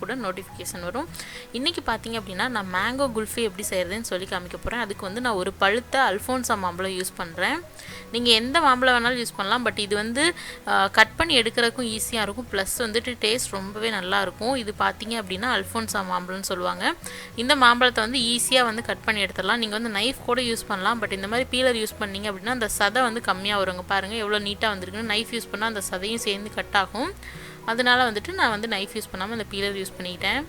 கூட நோட்டிஃபிகேஷன் வரும். இன்றைக்கி பார்த்தீங்க அப்படின்னா நான் மேங்கோ குல்ஃபி எப்படி செய்கிறதுன்னு சொல்லி காமிக்க போகிறேன். அதுக்கு வந்து நான் ஒரு பழுத்த அல்ஃபோன்சா மாம்பழம் யூஸ் பண்ணுறேன். நீங்கள் எந்த மாம்பழம் வேணாலும் யூஸ் பண்ணலாம். பட் இது வந்து கட் பண்ணி எடுக்கிறதுக்கும் ஈஸியாக இருக்கும். ப்ளஸ் வந்துட்டு டேஸ்ட் ரொம்பவே நல்லாயிருக்கும். இது பார்த்தீங்க அப்படின்னா அல்ஃபோன்சா மாம்பழம்னு சொல்லுவாங்க. இந்த மாம்பழத்தை வந்து ஈஸியாக வந்து கட் பண்ணி எடுத்துடலாம். நீங்கள் வந்து நைஃப் கூட யூஸ் பண்ணலாம். பட் இந்த மாதிரி பீலர் யூஸ் பண்ணிங்க அப்படின்னா அந்த சதை வந்து கம்மியாக வருங்க. பாருங்கள் எவ்வளோ நீட்டாக வந்திருக்குன்னு. நைஃப் யூஸ் பண்ணால் அந்த சதையும் சேர்ந்து கட் ஆகும். அதனால் வந்துட்டு நான் வந்து நைஃப் யூஸ் பண்ணாமல் அந்த பீலர் யூஸ் பண்ணிக்கிட்டேன்.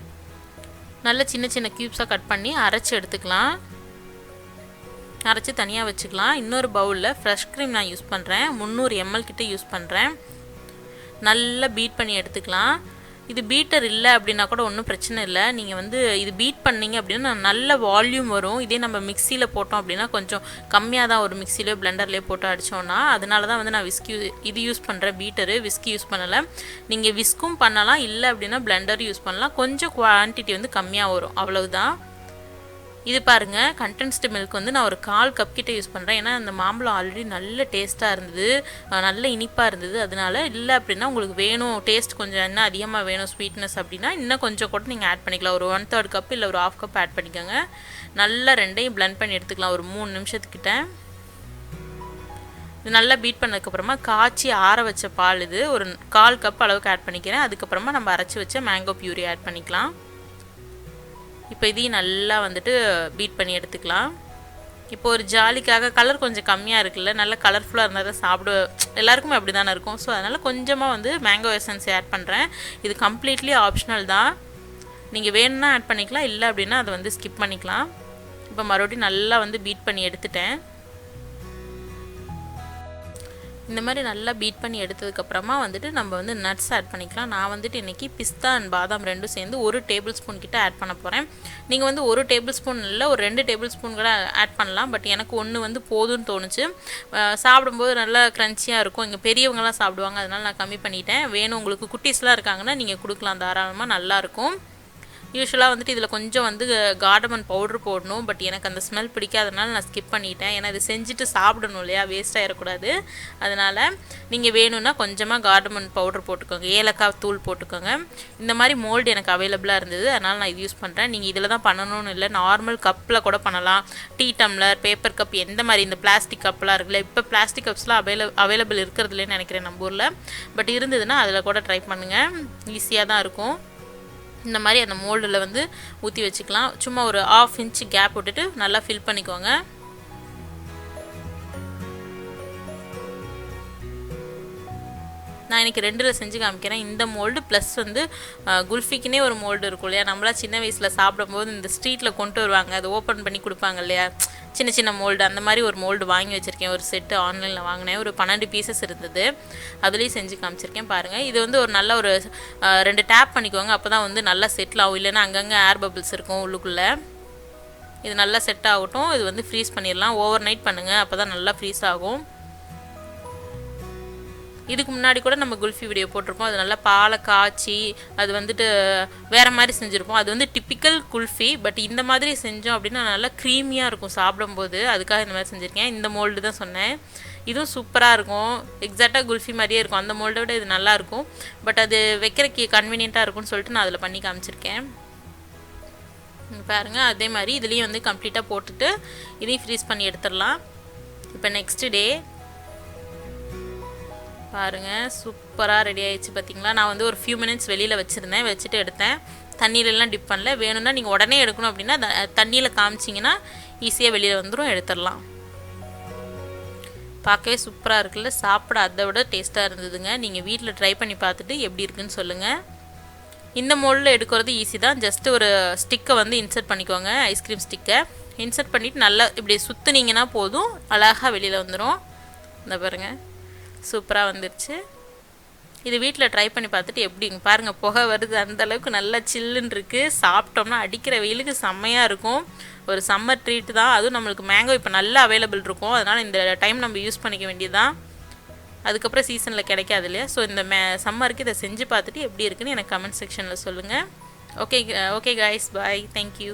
நல்ல சின்ன சின்ன க்யூப்ஸாக கட் பண்ணி அரைச்சி எடுத்துக்கலாம். அரைச்சி தனியாக வச்சுக்கலாம். இன்னொரு பவுலில் ஃப்ரெஷ் க்ரீம் நான் யூஸ் பண்ணுறேன். 300 ml கிட்ட யூஸ் பண்ணுறேன். நல்லா பீட் பண்ணி எடுத்துக்கலாம். இது பீட்டர் இல்லை அப்படின்னா கூட ஒன்றும் பிரச்சனை இல்லை. நீங்கள் வந்து இது பீட் பண்ணிங்க அப்படின்னா நல்ல வால்யூம் வரும். இதே நம்ம மிக்சியில் போட்டோம் அப்படின்னா கொஞ்சம் கம்மியாக தான் ஒரு மிக்சிலையோ பிளெண்டர்லேயோ போட்டு அடித்தோன்னா. அதனால தான் வந்து நான் இது யூஸ் பண்ணுறேன். பீட்டரு விஸ்கி யூஸ் பண்ணலை. நீங்கள் விஸ்கும் பண்ணலாம், இல்லை அப்படின்னா பிளெண்டர் யூஸ் பண்ணலாம். கொஞ்சம் குவான்டிட்டி வந்து கம்மியாக வரும், அவ்வளவுதான். இது பாருங்கள், கண்டென்ஸ்டு மில்க் வந்து நான் ஒரு 1/4 கப் கிட்ட யூஸ் பண்ணுறேன். ஏன்னா அந்த மாம்பழம் ஆல்ரெடி நல்ல டேஸ்ட்டாக இருந்தது, நல்ல இனிப்பாக இருந்தது. அதனால இல்லை அப்படின்னா உங்களுக்கு வேணும் டேஸ்ட் கொஞ்சம் இன்னும் அதிகமாக வேணும் ஸ்வீட்னஸ் அப்படின்னா இன்னும் கொஞ்சம் கூட நீங்கள் ஆட் பண்ணிக்கலாம். ஒரு 1/3 கப் இல்லை ஒரு 1/2 கப் ஆட் பண்ணிக்கோங்க. நல்லா ரெண்டையும் பிளெண்ட் பண்ணி எடுத்துக்கலாம் ஒரு 3 நிமிஷத்துக்கிட்ட. இது நல்லா பீட் பண்ணதுக்கப்புறமா காய்ச்சி ஆற வச்ச பால் இது ஒரு 1/4 கப் அளவுக்கு ஆட் பண்ணிக்கிறேன். அதுக்கப்புறமா நம்ம அரைச்சி வச்ச மேங்கோ பியூரி ஆட் பண்ணிக்கலாம். இப்போ இதையும் நல்லா வந்துட்டு பீட் பண்ணி எடுத்துக்கலாம். இப்போ ஒரு ஜாலிக்காக கலர் கொஞ்சம் கம்மியாக இருக்குல்ல, நல்லா கலர்ஃபுல்லாக இருந்தால் தான் சாப்பிட எல்லாருக்குமே அப்படி தானே இருக்கும். ஸோ அதனால் கொஞ்சமாக வந்து மேங்கோ எசன்ஸ் ஆட் பண்ணுறேன். இது கம்ப்ளீட்லி ஆப்ஷனல் தான். நீங்கள் வேணும்னா ஆட் பண்ணிக்கலாம், இல்லை அப்படின்னா அதை வந்து ஸ்கிப் பண்ணிக்கலாம். இப்போ மறுபடியும் நல்லா வந்து பீட் பண்ணி எடுத்துட்டேன். இந்த மாதிரி நல்லா பீட் பண்ணி எடுத்ததுக்கப்புறமா வந்துட்டு நம்ம வந்து நட்ஸ் ஆட் பண்ணிக்கலாம். நான் வந்துட்டு இன்றைக்கி பிஸ்தா அண்ட் பாதாம் ரெண்டும் சேர்ந்து 1 டேபிள் ஸ்பூன் கிட்ட ஆட் பண்ண போகிறேன். நீங்கள் வந்து 1 டேபிள் ஸ்பூன் இல்லை ஒரு 2 டேபிள் ஸ்பூன் கூட ஆட் பண்ணலாம். பட் எனக்கு 1 வந்து போதும்னு தோணுச்சு. சாப்பிடும்போது நல்லா க்ரன்ச்சியாக இருக்கும். இங்கே பெரியவங்களாம் சாப்பிடுவாங்க, அதனால் நான் கம்மி பண்ணிட்டேன். வேணும் உங்களுக்கு குட்டீஸ்லாம் இருக்காங்கன்னா நீங்கள் கொடுக்கலாம் தாராளமாக, நல்லாயிருக்கும். யூஸ்வலாக வந்துட்டு இதில் கொஞ்சம் வந்து கார்டமன் பவுட்ரு போடணும். பட் எனக்கு அந்த ஸ்மெல் பிடிக்காதனால நான் ஸ்கிப் பண்ணிட்டேன். ஏன்னா இது செஞ்சுட்டு சாப்பிடணும் இல்லையா, வேஸ்ட் ஆகிடக்கூடாது. அதனால் நீங்கள் வேணும்னா கொஞ்சமாக கார்டமன் பவுட்ரு போட்டுக்கோங்க, ஏலக்காய் தூள் போட்டுக்கோங்க. இந்த மாதிரி மோல்டு எனக்கு அவைலபிளாக இருந்தது, அதனால் நான் இது யூஸ் பண்ணுறேன். நீங்கள் இதில் தான் பண்ணணும்னு இல்லை, நார்மல் கப்பில் கூட பண்ணலாம். டீ டம்ளர், பேப்பர் கப், எந்த மாதிரி இந்த பிளாஸ்டிக் கப்லாம் இருக்குல்ல, இப்போ பிளாஸ்டிக் கப்ஸ்லாம் அவைலபிள் இருக்கிறதுலேன்னு நினைக்கிறேன் நம்ம ஊரில். பட் இருந்ததுன்னா அதில் கூட ட்ரை பண்ணுங்கள், ஈஸியாக தான் இருக்கும். இந்த மாதிரி அந்த மோல்டில் வந்து ஊற்றி வச்சுக்கலாம். சும்மா ஒரு 1/2 இன்ச் கேப் விட்டுட்டு நல்லா ஃபில் பண்ணிக்கோங்க. நான் இன்றைக்கி 2ல் செஞ்சு காமிக்கிறேன். இந்த மோல்டு ப்ளஸ் வந்து குல்ஃபிக்குனே ஒரு மோல்டு இருக்கும் இல்லையா, நம்மளாம் சின்ன வயசில் சாப்பிடும்போது இந்த ஸ்ட்ரீட்டில் கொண்டு வருவாங்க, அது ஓப்பன் பண்ணி கொடுப்பாங்க இல்லையா, சின்ன சின்ன மோல்டு. அந்த மாதிரி ஒரு மோல்டு வாங்கி வச்சுருக்கேன். ஒரு செட்டு ஆன்லைனில் வாங்கினேன். ஒரு 12 பீசஸ் இருந்தது, அதுலேயும் செஞ்சு காமிச்சிருக்கேன் பாருங்கள். இது வந்து ஒரு நல்ல ஒரு 2 டேப் பண்ணிக்கோங்க, அப்போ தான் வந்து நல்லா செட்டில் ஆகும். இல்லைன்னா அங்கங்கே ஏர் பபிள்ஸ் இருக்கும் உள்ளுக்குள்ளே. இது நல்லா செட் ஆகட்டும். இது வந்து ஃப்ரீஸ் பண்ணிடலாம். ஓவர் நைட் பண்ணுங்கள், அப்போ தான் நல்லா ஃப்ரீஸ் ஆகும். இதுக்கு முன்னாடி கூட நம்ம குல்ஃபி வீடியோ போட்டிருப்போம். அது நல்லா பாலை காய்ச்சி அது வந்துட்டு வேறு மாதிரி செஞ்சுருப்போம். அது வந்து டிப்பிக்கல் குல்ஃபி. பட் இந்த மாதிரி செஞ்சோம் அப்படின்னா நல்லா க்ரீமியாக இருக்கும் சாப்பிடும்போது. அதுக்காக இந்த மாதிரி செஞ்சுருக்கேன். இந்த மோல்டு தான் சொன்னேன். இதுவும் சூப்பராக இருக்கும், எக்ஸாக்டாக குல்ஃபி மாதிரியே இருக்கும். அந்த மோல்டை விட இது நல்லாயிருக்கும். பட் அது வைக்கிறக்கு கன்வீனியண்ட்டாக இருக்கும்னு சொல்லிட்டு நான் அதில் பண்ணி காமிச்சிருக்கேன். பாருங்கள், அதே மாதிரி இதுலேயும் வந்து கம்ப்ளீட்டாக போட்டுட்டு இதையும் ஃப்ரீஸ் பண்ணி எடுத்துடலாம். இப்போ நெக்ஸ்ட் டே பாருங்கள், சூப்பராக ரெடி ஆகிடுச்சு பார்த்திங்களா. நான் வந்து ஒரு ஃபியூ மினிட்ஸ் வெளியில் வச்சுருந்தேன், வச்சுட்டு எடுத்தேன். தண்ணியிலலாம் டிப் பண்ணல. வேணும்னா நீங்கள் உடனே எடுக்கணும் அப்படின்னா தண்ணியில் காமிச்சிங்கன்னா ஈஸியாக வெளியில் வந்துடும், எடுத்துடலாம். பார்க்கவே சூப்பராக இருக்குல்ல, சாப்பிட அதை விட டேஸ்ட்டாக இருந்ததுங்க. நீங்கள் வீட்டில் ட்ரை பண்ணி பார்த்துட்டு எப்படி இருக்குன்னு சொல்லுங்கள். இந்த மோல்டில் எடுக்கிறது ஈஸி தான். ஜஸ்ட்டு ஒரு ஸ்டிக்கை வந்து இன்சர்ட் பண்ணிக்கோங்க, ஐஸ்கிரீம் ஸ்டிக்கை இன்சர்ட் பண்ணிவிட்டு நல்லா இப்படி சுற்றுனீங்கன்னா போதும், அழகாக வெளியில் வந்துடும். இந்த பாருங்கள், சூப்பராக வந்துருச்சு. இது வீட்டில் ட்ரை பண்ணி பார்த்துட்டு எப்படிங்க பாருங்கள், புகை வருது, அந்தளவுக்கு நல்லா சில்லுன்னு இருக்குது. சாப்பிட்டோம்னா அடிக்கிற வெயிலுக்கு செம்மையாக இருக்கும். ஒரு சம்மர் ட்ரீட் தான். அதுவும் நம்மளுக்கு மேங்கோ இப்போ நல்லா அவைலபிள் இருக்கும். அதனால் இந்த டைம் நம்ம யூஸ் பண்ணிக்க வேண்டியது தான். அதுக்கப்புறம் சீசனில் கிடைக்காது இல்லையா. ஸோ இந்த சம்மருக்கு இதை செஞ்சு பார்த்துட்டு எப்படி இருக்குன்னு எனக்கு கமெண்ட் செக்ஷனில் சொல்லுங்கள். ஓகே கைஸ், பாய், தேங்க்யூ.